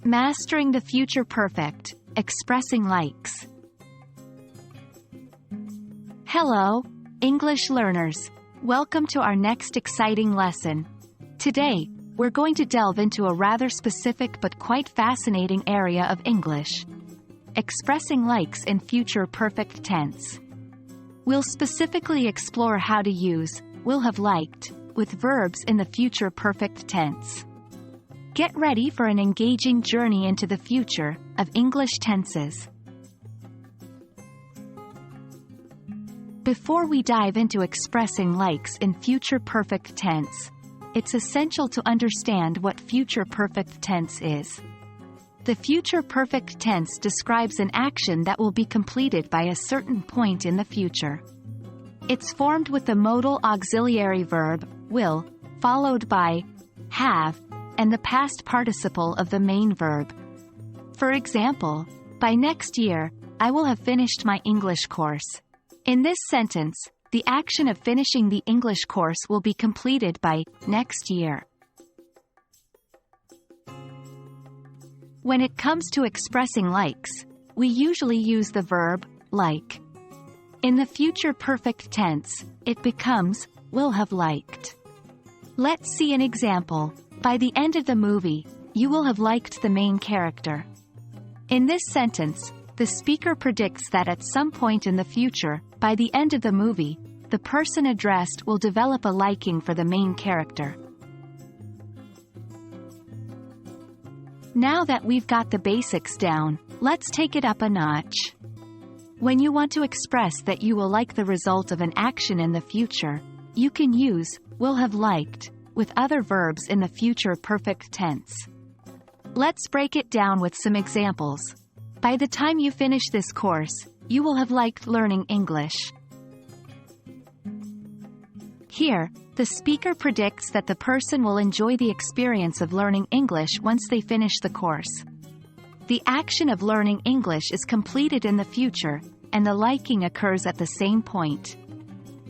Mastering the future perfect, expressing likes. Hello, English learners. Welcome to our next exciting lesson. Today, we're going to delve into a rather specific but quite fascinating area of English. Expressing likes in future perfect tense. We'll specifically explore how to use will have liked with verbs in the future perfect tense. Get ready for an engaging journey into the future of English tenses. Before we dive into expressing likes in future perfect tense, it's essential to understand what future perfect tense is. The future perfect tense describes an action that will be completed by a certain point in the future. It's formed with the modal auxiliary verb, will, followed by have, and the past participle of the main verb. For example, by next year, I will have finished my English course. In this sentence, the action of finishing the English course will be completed by next year. When it comes to expressing likes, we usually use the verb like. In the future perfect tense, it becomes will have liked. Let's see an example. By the end of the movie, you will have liked the main character. In this sentence, the speaker predicts that at some point in the future, by the end of the movie, the person addressed will develop a liking for the main character. Now that we've got the basics down, let's take it up a notch. When you want to express that you will like the result of an action in the future, you can use will have liked with other verbs in the future perfect tense. Let's break it down with some examples. By the time you finish this course, you will have liked learning English. Here, the speaker predicts that the person will enjoy the experience of learning English once they finish the course. The action of learning English is completed in the future, and the liking occurs at the same point.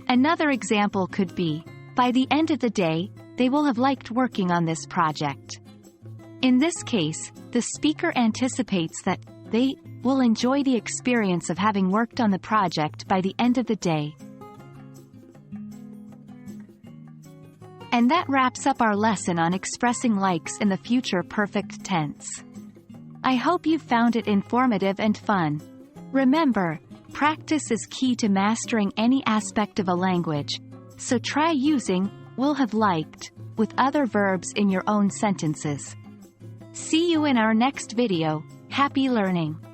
Another example could be, by the end of the day, they will have liked working on this project. In this case, the speaker anticipates that they will enjoy the experience of having worked on the project by the end of the day. And that wraps up our lesson on expressing likes in the future perfect tense. I hope you found it informative and fun. Remember, practice is key to mastering any aspect of a language, so try using will have liked with other verbs in your own sentences. See you in our next video. Happy learning!